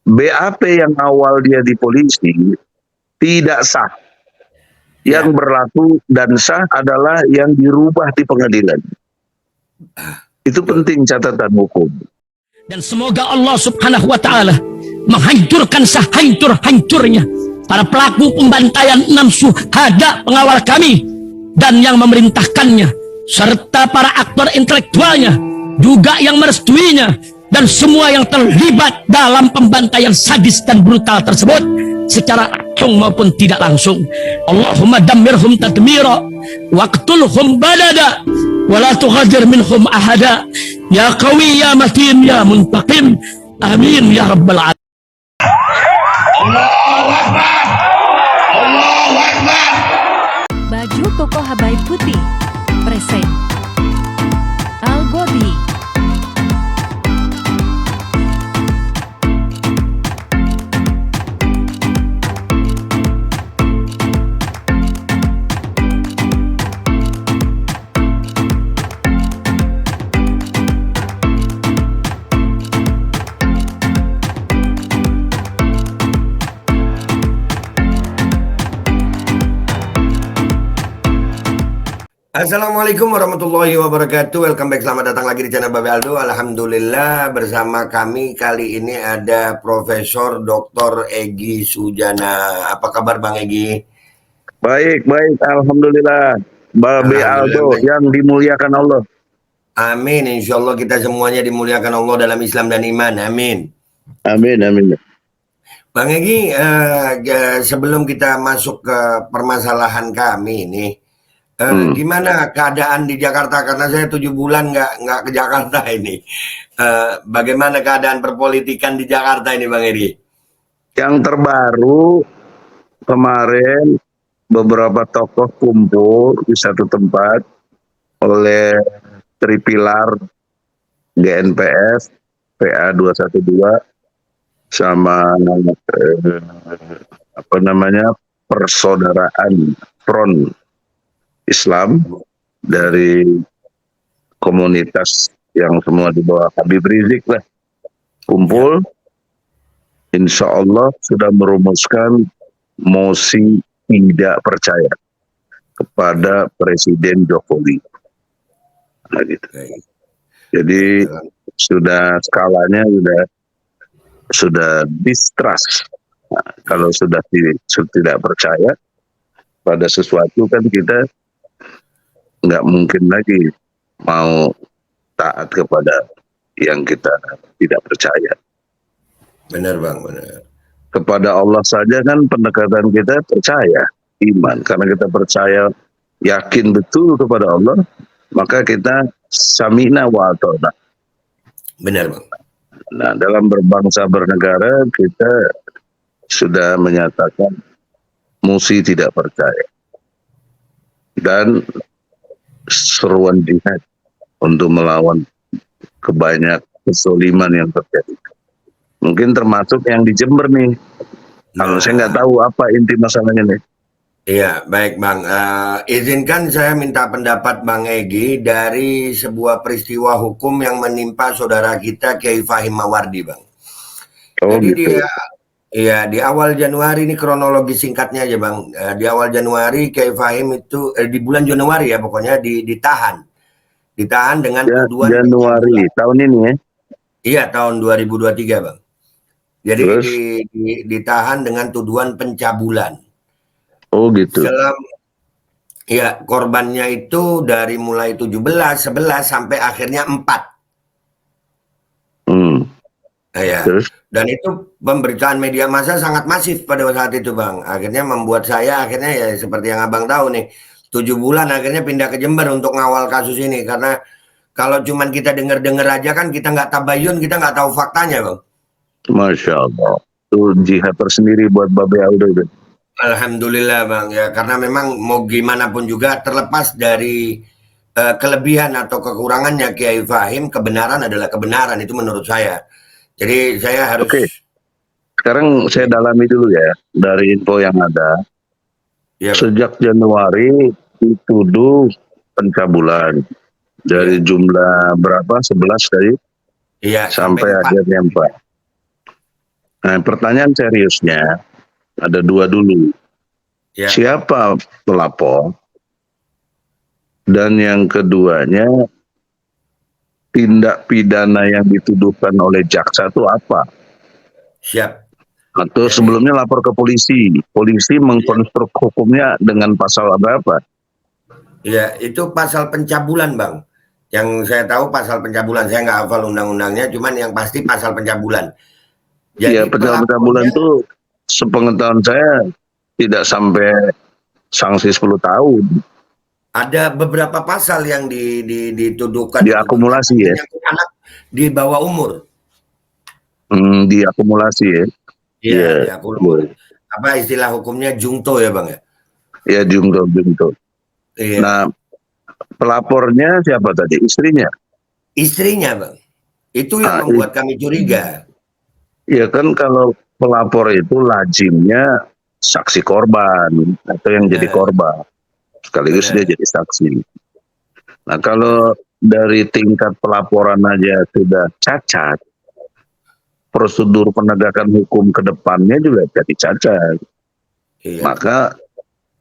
BAP yang awal dia di polisi tidak sah. Yang berlaku dan sah adalah yang dirubah di pengadilan. Itu penting catatan hukum. Dan semoga Allah Subhanahu wa ta'ala menghancurkan sehancur-hancurnya para pelaku pembantaian 6 syuhada pengawal kami dan yang memerintahkannya, serta para aktor intelektualnya juga yang merestuinya, dan semua yang terlibat dalam pembantaian sadis dan brutal tersebut secara langsung maupun tidak langsung. Allahumma dammirhum tadmira waqtulhum badada wala tughadir minhum ahada ya qawi ya matin ya muntaqim amin ya rabbal alamin. Allahu Akbar, Allahu Akbar. Baju koko Habaib Putih present Al Godi. Assalamualaikum warahmatullahi wabarakatuh. Welcome back, selamat datang lagi di channel Babe Aldo. Alhamdulillah bersama kami kali ini ada Profesor Dr. Egy Sujana. Apa kabar Bang Egy? Baik, alhamdulillah. Babe Aldo yang dimuliakan Allah. Amin, insya Allah kita semuanya dimuliakan Allah dalam Islam dan iman. Amin. Amin. Bang Egy, sebelum kita masuk ke permasalahan kami ini, gimana keadaan di Jakarta? Karena saya 7 bulan nggak ke Jakarta ini. Bagaimana keadaan perpolitikan di Jakarta ini, Bang Edi? Yang terbaru kemarin beberapa tokoh kumpul di satu tempat oleh Tripilar GNPF, PA 212 sama persaudaraan Front Islam dari komunitas yang semua di bawah Habib Rizik lah kumpul. Insya Allah sudah merumuskan mosi tidak percaya kepada Presiden Jokowi. Nah, gitu. Jadi sudah skalanya sudah distrust. Nah, kalau sudah tidak percaya pada sesuatu kan kita nggak mungkin lagi mau taat kepada yang kita tidak percaya. Benar Bang, benar. Kepada Allah saja kan pendekatan kita percaya, iman. Karena kita percaya, yakin betul kepada Allah, maka kita samina wa ata'na. Benar Bang. Nah, dalam berbangsa bernegara kita sudah menyatakan musi tidak percaya. Dan seruan jihad untuk melawan kebanyak kesoliman yang terjadi. Mungkin termasuk yang di Jember nih. Kalau saya nggak tahu apa inti masalahnya nih. Iya, baik Bang. Izinkan saya minta pendapat Bang Egy dari sebuah peristiwa hukum yang menimpa saudara kita Kiai Fahim Mawardi, Bang. Oh, jadi gitu. di awal Januari, ini kronologi singkatnya aja Bang. Di awal Januari Kiai Fahim itu di bulan Januari ya pokoknya ditahan dengan tuduhan Januari tahun ini ya. Iya, tahun 2023 Bang. Jadi ditahan dengan tuduhan pencabulan. Oh gitu. Ya, korbannya itu dari mulai 11 sampai akhirnya 4. Ya. Dan itu pemberitaan media massa sangat masif pada saat itu Bang. Akhirnya membuat saya ya seperti yang Abang tahu nih, 7 bulan akhirnya pindah ke Jember untuk ngawal kasus ini. Karena kalau cuman kita dengar aja kan kita nggak tabayun, kita nggak tahu faktanya Bang. Masya Allah. Itu jihad tersendiri buat Babe Aldo itu. Alhamdulillah Bang ya, karena memang mau gimana pun juga terlepas dari kelebihan atau kekurangannya Kiai Fahim, kebenaran adalah kebenaran, itu menurut saya. Jadi saya harus. Oke. Sekarang saya dalami dulu ya dari info yang ada. Ya, sejak Januari dituduh pencabulan dari jumlah berapa? 11 tadi. Iya. Sampai akhirnya 4. Nah, pertanyaan seriusnya ada dua dulu. Ya. Siapa pelapor? Dan yang keduanya, tindak pidana yang dituduhkan oleh jaksa itu apa? Siap. Atau Jadi- sebelumnya lapor ke polisi. Polisi mengkonstruk hukumnya dengan pasal berapa? Ya, itu pasal pencabulan, Bang. Yang saya tahu pasal pencabulan, saya nggak hafal undang-undangnya, cuman yang pasti pasal pencabulan. Ya, Jadi pencabulan pelapornya itu sepengetahuan saya tidak sampai sanksi 10 tahun. ada beberapa pasal yang dituduhkan itu, Bang. Diakumulasi ya? Menyangkut anak di bawah umur. Diakumulasi ya? Iya, Iya. apa istilah hukumnya jungto ya, Bang ya? Ya, jungto. Iya. Nah, pelapornya siapa tadi? Istrinya? Istrinya, Bang. Itu yang membuat kami curiga. Ya kan kalau pelapor itu lazimnya saksi korban atau yang jadi korban. Sekaligus dia jadi saksi. Nah, kalau dari tingkat pelaporan aja sudah cacat, prosedur penegakan hukum ke depannya juga jadi cacat. Iya. Maka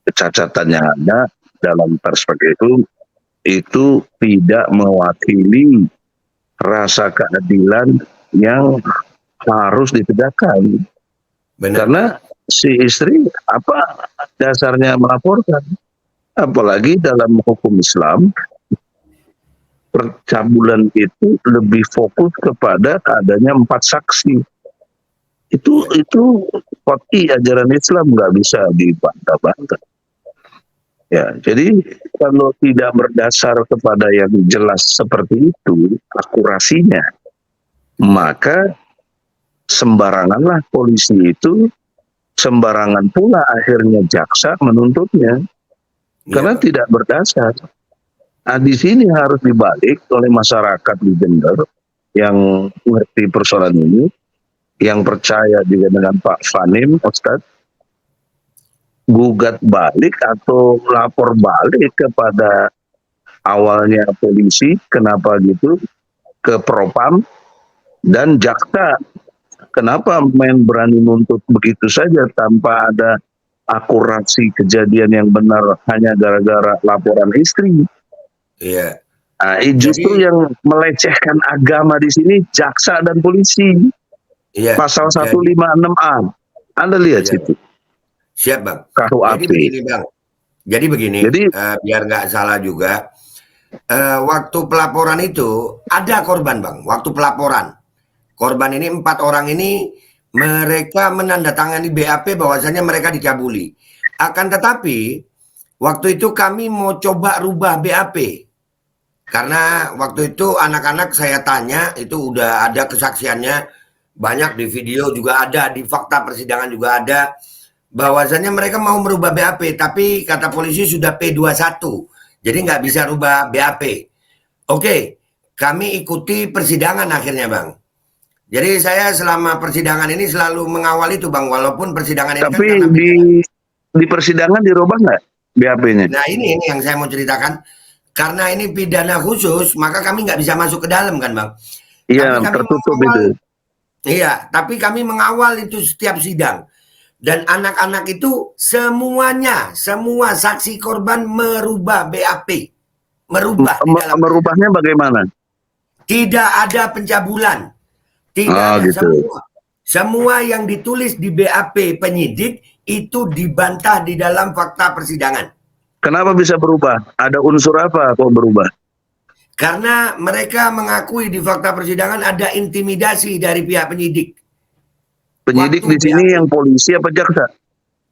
kecacatannya ada dalam perspektif itu tidak mewakili rasa keadilan yang harus ditegakkan. Benar. Karena si istri apa dasarnya melaporkan? Apalagi dalam hukum Islam, percabulan itu lebih fokus kepada adanya 4 saksi. Itu qat'i ajaran Islam, nggak bisa dibantah-bantah. Ya, jadi kalau tidak berdasar kepada yang jelas seperti itu akurasinya, maka sembaranganlah polisi itu, sembarangan pula akhirnya jaksa menuntutnya karena tidak berdasar. Nah, di sini harus dibalik oleh masyarakat di Jember yang mengerti persoalan ini, yang percaya juga dengan Pak Fanim, Ustadz, gugat balik atau lapor balik kepada awalnya polisi, kenapa gitu, ke Propam dan jaksa. Kenapa main berani nuntut begitu saja tanpa ada akurasi kejadian yang benar hanya gara-gara laporan istri? Iya. Nah, justru yang melecehkan agama di sini jaksa dan polisi. Iya. Pasal 156A. Anda lihat situ. Siap, Bang. KUHP. Jadi begini, Bang. Jadi biar nggak salah juga, waktu pelaporan itu ada korban, Bang. Waktu pelaporan, korban ini 4 orang ini mereka menandatangani BAP bahwasanya mereka dicabuli. Akan tetapi waktu itu kami mau coba rubah BAP. Karena waktu itu anak-anak saya tanya, itu udah ada kesaksiannya, banyak di video juga ada, di fakta persidangan juga ada, bahwasannya mereka mau merubah BAP, tapi kata polisi sudah P21, jadi nggak bisa rubah BAP. Oke, kami ikuti persidangan akhirnya, Bang. Jadi saya selama persidangan ini selalu mengawal itu, Bang, walaupun persidangan ini tapi kan di persidangan dirubah nggak BAP-nya? Nah ini yang saya mau ceritakan. Karena ini pidana khusus, maka kami nggak bisa masuk ke dalam kan, Bang? Iya, tertutup itu. Iya, tapi kami mengawal itu setiap sidang. Dan anak-anak itu semua saksi korban merubah BAP. Merubahnya bagaimana? Tidak ada pencabulan. Tidak ada. Gitu. Semua yang ditulis di BAP penyidik itu dibantah di dalam fakta persidangan. Kenapa bisa berubah? Ada unsur apa kok berubah? Karena mereka mengakui di fakta persidangan ada intimidasi dari pihak penyidik. Penyidik di sini yang polisi apa jaksa?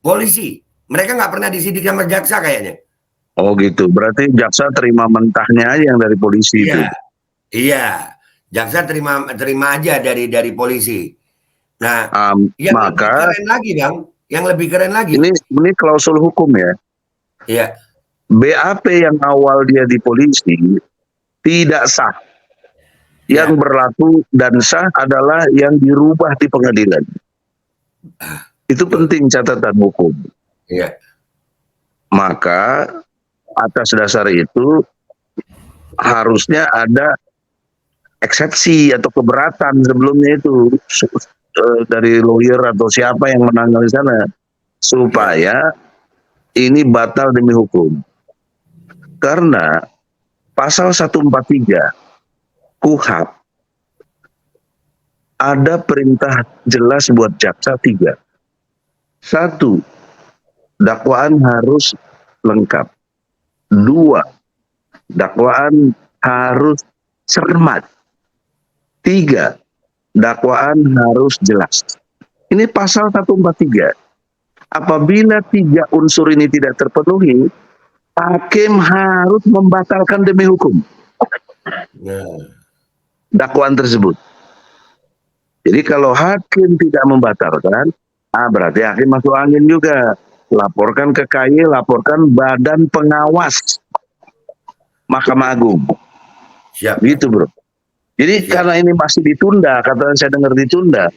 Polisi. Mereka nggak pernah disidik sama jaksa kayaknya. Oh gitu. Berarti jaksa terima mentahnya aja yang dari polisi itu. Iya. Jaksa terima aja dari polisi. Nah, yang maka lebih keren lagi, Bang. Yang lebih keren lagi. Ini klausul hukum ya. Iya. BAP yang awal dia di polisi tidak sah. Yang berlaku dan sah adalah yang dirubah di pengadilan. Itu penting catatan hukum. Iya. Maka atas dasar itu harusnya ada eksepsi atau keberatan sebelumnya itu. dari lawyer atau siapa yang menangani sana supaya ini batal demi hukum. Karena pasal 143 KUHP ada perintah jelas buat jaksa 3. 1. Dakwaan harus lengkap. 2. Dakwaan harus cermat. 3. Dakwaan harus jelas. Ini pasal 143. Apabila 3 unsur ini tidak terpenuhi, hakim harus membatalkan demi hukum dakwaan tersebut. Jadi kalau hakim tidak membatalkan, berarti hakim masuk angin juga. Laporkan ke KY, laporkan Badan Pengawas Mahkamah Agung. Siap. Gitu bro. Jadi karena ini masih ditunda, kata saya dengar ditunda,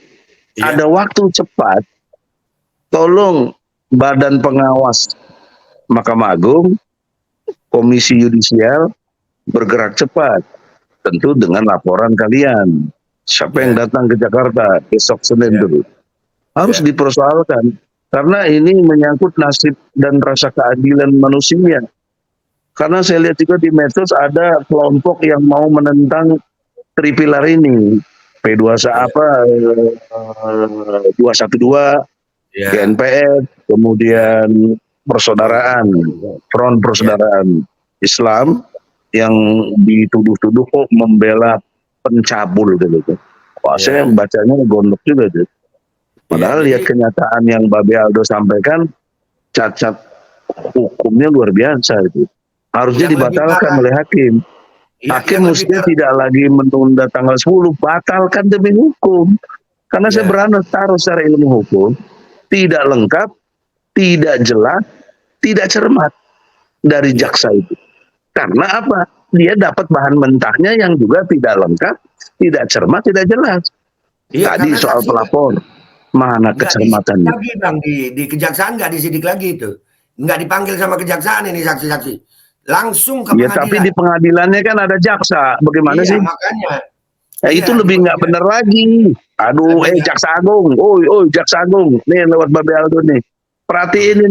ada waktu cepat, tolong Badan Pengawas Mahkamah Agung, Komisi Yudisial bergerak cepat, tentu dengan laporan kalian. Siapa yang datang ke Jakarta besok Senin dulu harus dipersoalkan, karena ini menyangkut nasib dan rasa keadilan manusia. Karena saya lihat juga di medsos ada kelompok yang mau menentang tripilar ini, P2 212, GNPF, kemudian persaudaraan, Front Persaudaraan Islam yang dituduh-tuduh kok membela pencabul gitu. Wah, saya bacanya gondok juga tuh. Padahal lihat kenyataan yang Babe Aldo sampaikan, cacat hukumnya luar biasa itu. Harusnya dibatalkan oleh hakim. Hakim mestinya tidak lagi menunda tanggal 10, batalkan demi hukum. Karena saya berani taruh secara ilmu hukum, tidak lengkap, tidak jelas, tidak cermat dari jaksa itu. Karena apa? Dia dapat bahan mentahnya yang juga tidak lengkap, tidak cermat, tidak jelas. Tadi soal pelapor, mana kecermatannya? Lagi bang di kejaksaan nggak disidik lagi itu, nggak dipanggil sama kejaksaan ini saksi-saksi, langsung ke pengadilan. Tapi di pengadilannya kan ada jaksa, bagaimana sih? Makanya. Itu lebih nggak benar lagi. Aduh, Jaksa Agung, Jaksa Agung, nih lewat Babe Aldo nih, perhatiin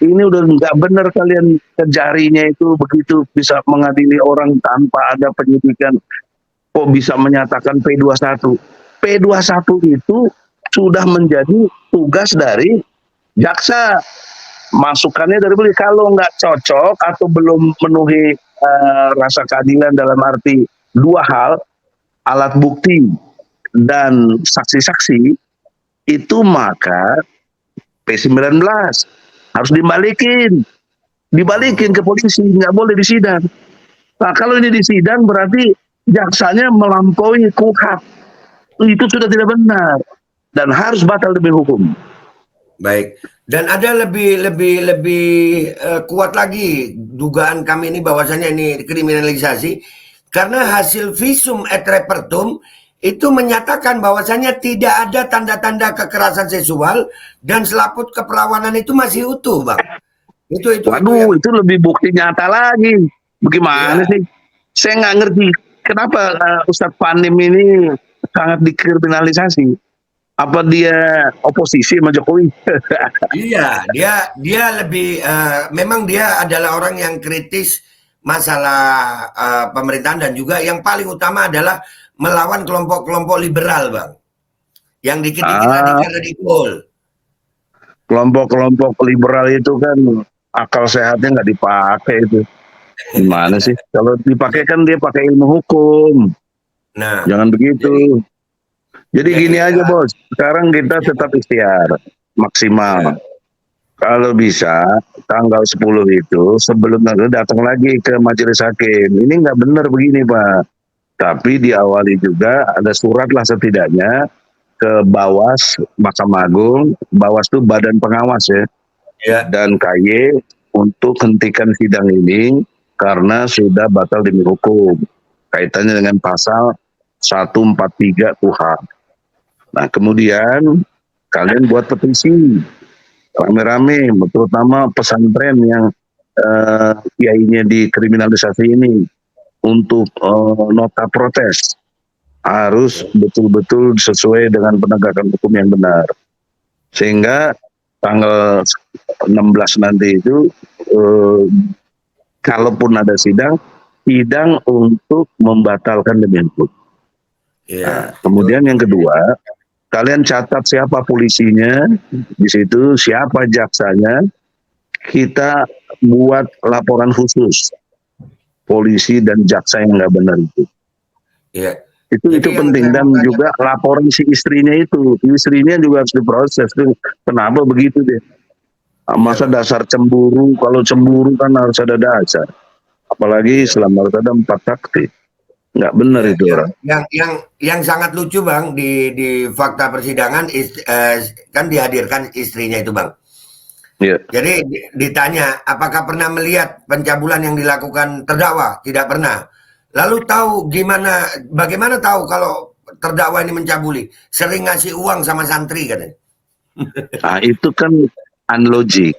ini udah nggak benar kalian kejarinya itu begitu bisa mengadili orang tanpa ada penyidikan, kok bisa menyatakan P21. P21 itu sudah menjadi tugas dari jaksa, masukannya dari beliau. Kalau nggak cocok atau belum memenuhi rasa keadilan dalam arti 2 hal, alat bukti dan saksi-saksi, itu maka P19 harus dibalikin ke polisi, nggak boleh disidang. Nah kalau ini disidang berarti jaksanya melampaui KUHP, itu sudah tidak benar dan harus batal demi hukum. Baik, dan ada lebih kuat lagi dugaan kami ini bahwasanya ini kriminalisasi karena hasil visum et repertum itu menyatakan bahwasanya tidak ada tanda-tanda kekerasan seksual dan selaput keperawanan itu masih utuh, bang. Itu lebih bukti nyata lagi. Bagaimana sih? Saya nggak ngerti kenapa Ustadz Panim ini sangat dikriminalisasi. Apa dia oposisi sama Jokowi? Iya, dia lebih memang dia adalah orang yang kritis masalah pemerintahan dan juga yang paling utama adalah melawan kelompok-kelompok liberal, bang, yang dikit-dikit radikal. Kelompok-kelompok liberal itu kan akal sehatnya nggak dipakai itu. Gimana sih? Kalau dipakai kan dia pakai ilmu hukum. Nah, jangan begitu. Jadi gini aja bos, sekarang kita tetap ikhtiar maksimal. Kalau bisa tanggal 10 itu sebelum datang lagi ke majelis hakim. Ini nggak benar begini Pak. Tapi diawali juga ada surat lah setidaknya ke Bawas Mahkamah Agung, Bawas itu Badan Pengawas ya, dan KY untuk hentikan sidang ini karena sudah batal demi hukum. Kaitannya dengan pasal 143 KUHP. Nah kemudian kalian buat petisi rame-rame, terutama pesantren yang kiainya dikriminalisasi ini untuk nota protes harus betul-betul sesuai dengan penegakan hukum yang benar. Sehingga tanggal 16 nanti itu kalaupun ada sidang untuk membatalkan demi hukum. Iya. Kemudian yang kedua, kalian catat siapa polisinya di situ, siapa jaksanya. Kita buat laporan khusus polisi dan jaksa yang nggak benar itu. Iya. Itu Jadi yang penting. saya Dan mau juga laporan si istrinya itu, istrinya juga harus diproses tuh. Kenapa begitu deh? Masa dasar cemburu? Kalau cemburu kan harus ada dasar. Apalagi Islam harus ada 4 sakti. Nggak benar Iya, itu orang. yang sangat lucu Bang di fakta persidangan kan dihadirkan istrinya itu Bang. Iya. Jadi ditanya apakah pernah melihat pencabulan yang dilakukan terdakwa? Tidak pernah. Lalu bagaimana tahu kalau terdakwa ini mencabuli? Sering ngasih uang sama santri katanya. Nah, itu kan unlogic.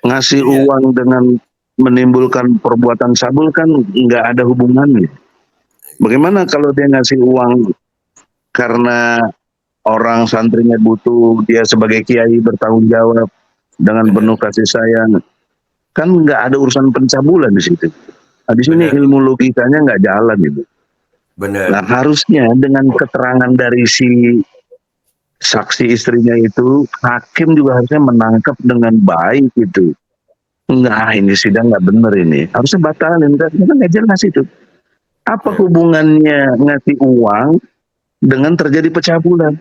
Ngasih Iya. uang dengan menimbulkan perbuatan cabul kan nggak ada hubungannya. Bagaimana kalau dia ngasih uang karena orang santrinya butuh, dia sebagai kiai bertanggung jawab dengan penuh kasih sayang, kan nggak ada urusan pencabulan di situ. Nah, di sini Benar. ilmu logikanya nggak jalan itu. Benar. Nah, harusnya dengan keterangan dari si saksi istrinya itu, hakim juga harusnya menangkap dengan baik itu. Enggak, ini sidang nggak bener ini. Harusnya batalin, kan nggak jelas itu. Apa hubungannya ngasih uang dengan terjadi pencabulan?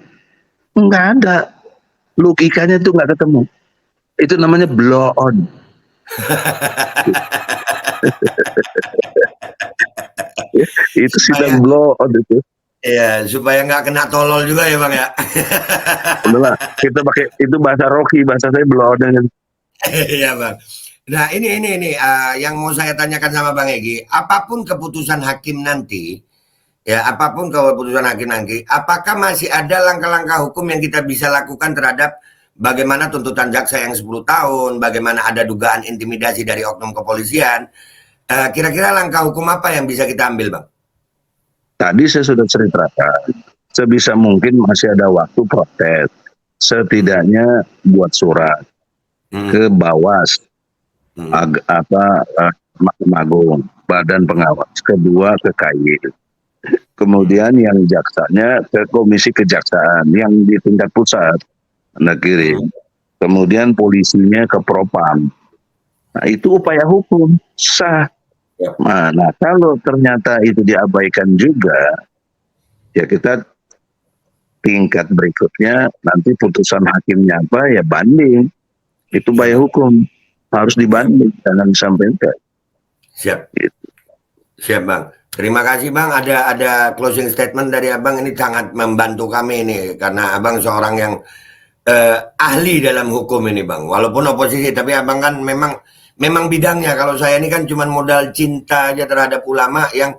Nggak ada. Logikanya itu nggak ketemu. Itu namanya blow on. Itu sidang blow on itu. Iya, supaya nggak kena tolol juga ya Bang ya. Udahlah, kita pakai itu bahasa Rocky, bahasa saya blow on. Iya Bang. Nah ini yang mau saya tanyakan sama Bang Egy, apapun keputusan hakim nanti, apakah masih ada langkah-langkah hukum yang kita bisa lakukan terhadap bagaimana tuntutan jaksa yang 10 tahun, bagaimana ada dugaan intimidasi dari oknum kepolisian, kira-kira langkah hukum apa yang bisa kita ambil Bang? Tadi saya sudah ceritakan, sebisa mungkin masih ada waktu protes. Setidaknya buat surat ke Bawas, Mahkamah Agung, Badan Pengawas. Kedua ke KY. Kemudian yang jaksanya ke Komisi Kejaksaan yang di tingkat pusat, negeri. Kemudian polisinya ke Propam. Nah, itu upaya hukum sah. Nah, kalau ternyata itu diabaikan juga, ya kita tingkat berikutnya nanti putusan hakimnya apa ya banding. Itu upaya hukum harus dibanding, jangan sampai enggak. Siap. Gitu. Siap Bang. Terima kasih Bang. Ada closing statement dari Abang, ini sangat membantu kami ini karena Abang seorang yang ahli dalam hukum ini Bang. Walaupun oposisi, tapi Abang kan memang bidangnya. Kalau saya ini kan cuma modal cinta aja terhadap ulama yang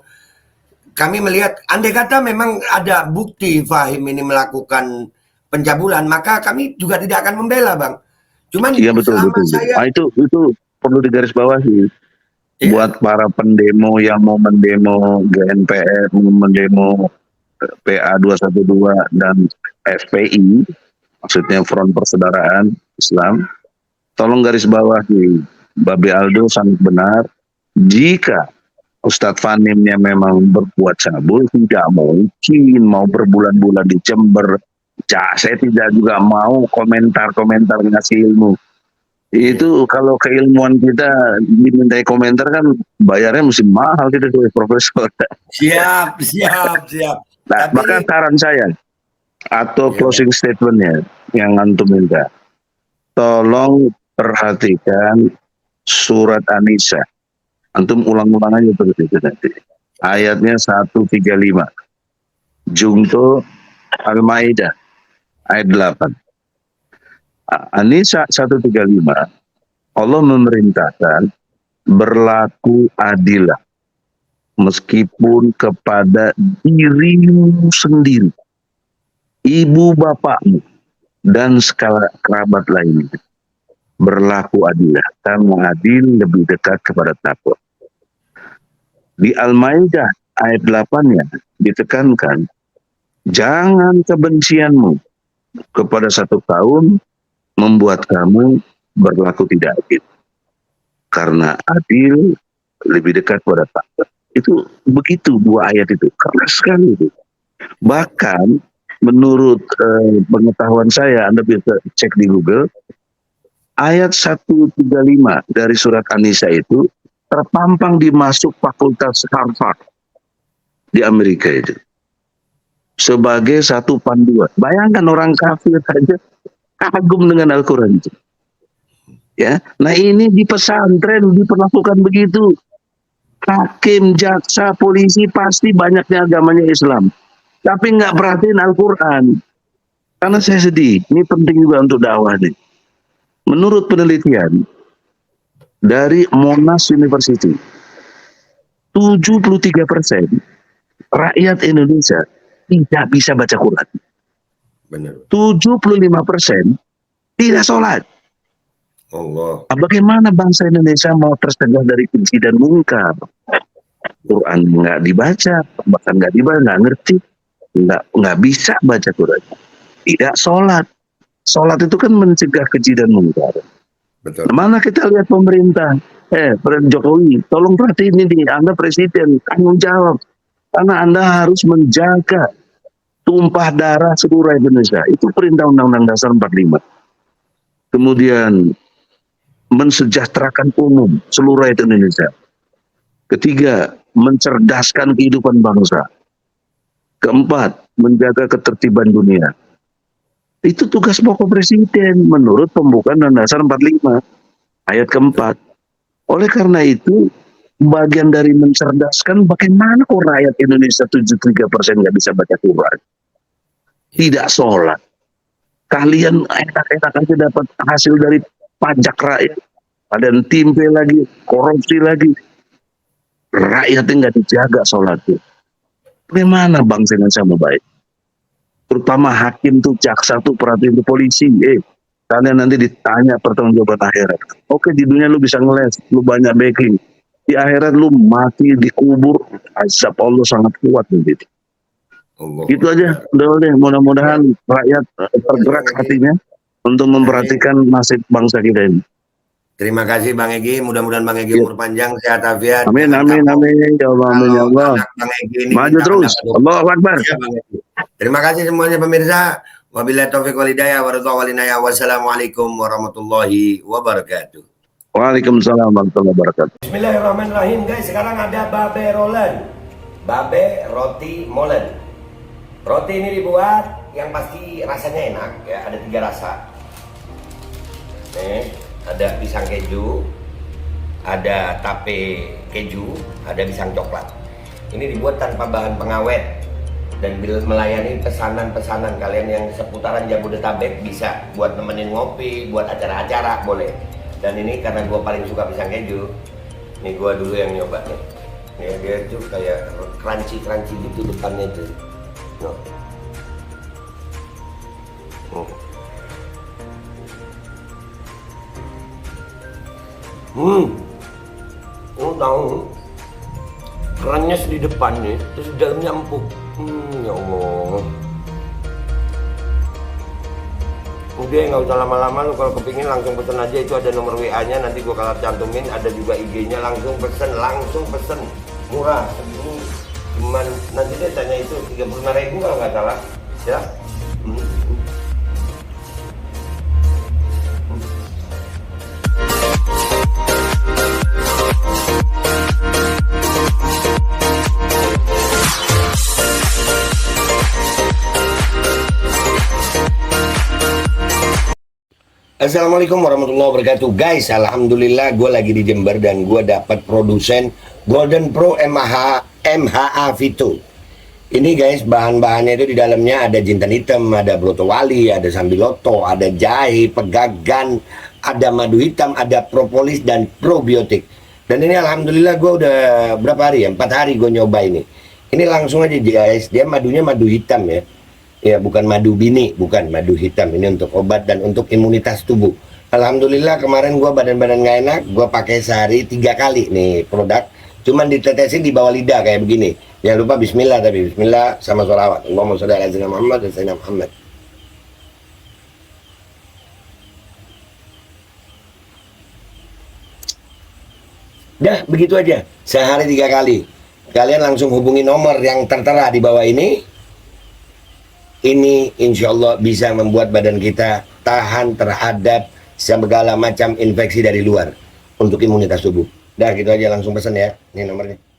kami melihat, andai kata memang ada bukti Fahim ini melakukan pencabulan, maka kami juga tidak akan membela Bang. Cuman iya betul. saya... Nah, itu perlu digarisbawahi. Iya. Buat para pendemo yang mau mendemo GNPR, mau mendemo PA 212 dan FPI, maksudnya Front Persaudaraan Islam, tolong garis bawahi, Babe Aldo sangat benar, jika Ustadz Fanimnya memang berbuat cabul, tidak mungkin mau berbulan-bulan di Jember. Saya tidak juga mau komentar-komentar ngasih ilmu. Itu kalau keilmuan kita dimintai komentar kan bayarnya mesti mahal kita sebagai profesor. Siap. Nah, maka saran saya atau closing statementnya yang antum minta, tolong perhatikan surat An-Nisa. Antum ulang-ulang aja terus itu nanti. Ayatnya 135. Jungto Al-Maidah ayat 8. An-Nisa 135, Allah memerintahkan berlaku adilah meskipun kepada dirimu sendiri, ibu bapakmu, dan segala kerabat lainnya. Berlaku adilah, karena adil lebih dekat kepada takwa. Di Al-Maidah ayat 8-nya ditekankan Jangan kebencianmu kepada satu kaum membuat kamu berlaku tidak adil. Karena adil lebih dekat pada takwa. Itu begitu dua ayat itu. Keras sekali itu. Bahkan menurut pengetahuan saya, Anda bisa cek di Google, ayat 135 dari surat An-Nisa itu terpampang di masuk fakultas Harvard di Amerika itu. Sebagai satu panduan. Bayangkan orang kafir saja kagum dengan Al-Quran itu. Ya, nah ini di pesantren diperlakukan begitu. Hakim, jaksa, polisi pasti banyaknya agamanya Islam, tapi nggak perhatiin Al-Quran. Karena saya sedih, ini penting juga untuk dakwah nih. Menurut penelitian dari Monash University, 73% rakyat Indonesia tidak bisa baca Quran. Benar. 75% tidak sholat. Allah. Bagaimana bangsa Indonesia mau tercegah dari keji dan mungkar? Quran nggak dibaca, bahkan nggak dibaca, nggak ngerti, nggak bisa baca Quran. Tidak sholat. Sholat itu kan mencegah keji dan mungkar. Betul. Mana kita lihat pemerintah, Presiden Jokowi, tolong perhatiin ini, Anda presiden, tanggung jawab. Karena Anda harus menjaga tumpah darah seluruh Indonesia. Itu perintah Undang-Undang Dasar 45. Kemudian mensejahterakan umum seluruh rakyat Indonesia. Ketiga, mencerdaskan kehidupan bangsa. Keempat, menjaga ketertiban dunia. Itu tugas pokok presiden menurut pembukaan Undang-Undang Dasar 45 ayat keempat. Oleh karena itu, bagian dari mencerdaskan bagaimana kok rakyat Indonesia 73% nggak bisa baca Quran, tidak sholat. Kalian enak-enak aja dapat hasil dari pajak rakyat, ada yang timpe lagi, korupsi lagi. Rakyatnya nggak dijaga sholatnya. Bagaimana bangsa Indonesia mau baik? Terutama hakim tuh, jaksa tuh, perhatiin tuh, polisi. Kalian nanti ditanya pertanggungjawaban akhirat. Oke, di dunia lu bisa ngeles, lu banyak backing. Di akhirat lu mati dikubur, azab Allah sangat kuat gitu. Allah. Itu aja, udah deh. Mudah-mudahan rakyat tergerak hatinya untuk memperhatikan nasib bangsa kita ini. Terima kasih Bang Egy, mudah-mudahan Bang Egy umur panjang, sehat afiat. Amin, amin, amin. Ya Allah, amin, ya Allah. Bang Egy ini Maju terus. Allahu Akbar. Ya, Bang Egy. Terima kasih semuanya pemirsa. Wabillahi taufiq wal hidayah warahmatullahi wabarakatuh. Wassalamualaikum warahmatullahi wabarakatuh. Waalaikumsalam warahmatullahi wabarakatuh. Bismillahirrahmanirrahim guys, sekarang ada babe rolen. Babe roti molen. Roti ini dibuat yang pasti rasanya enak ya, ada 3 rasa. Nih, ada pisang keju, ada tape keju, ada pisang coklat. Ini dibuat tanpa bahan pengawet dan melayani pesanan-pesanan kalian yang seputaran Jabodetabek, bisa buat nemenin ngopi, buat acara-acara boleh. Dan ini karena gue paling suka pisang keju, nih gue dulu yang nyoba nih. Ya, dia tuh kayak crunchy gitu depannya tuh. No. Lu tahu kerannya di depannya, terus di dalamnya empuk. Ya Allah. Udah nggak usah lama-lama, lu kalau kepingin langsung pesen aja, itu ada nomor WA-nya, nanti gua kalau cantumin, ada juga IG-nya, langsung pesen, murah. Ini cuman nanti dia tanya itu 35.000 kalau nggak salah, ya. Assalamualaikum warahmatullahi wabarakatuh guys. Alhamdulillah gue lagi di Jember dan gue dapat produsen Golden Pro MHA Vito. Ini guys, bahan-bahannya itu di dalamnya ada jintan hitam, ada broto wali, ada sambiloto, ada jahe, pegagan, ada madu hitam, ada propolis dan probiotik. Dan ini alhamdulillah gue udah berapa hari ya, 4 hari gue nyoba ini. Ini langsung aja guys, dia madunya madu hitam ya. Ya, bukan madu bini, bukan madu hitam. Ini untuk obat dan untuk imunitas tubuh. Alhamdulillah kemarin gue badan-badan gak enak, gue pakai sehari 3 kali nih produk. Cuman ditetesin di bawah lidah kayak begini. Jangan lupa bismillah, tapi bismillah sama sholawat. Allahumma sholli ala sayyidina Muhammad dan sayyidina Muhammad. Dah, begitu aja. Sehari 3 kali. Kalian langsung hubungi nomor yang tertera di bawah ini. Ini insya Allah bisa membuat badan kita tahan terhadap segala macam infeksi dari luar untuk imunitas tubuh. Dah, gitu aja, langsung pesan ya. Ini nomornya.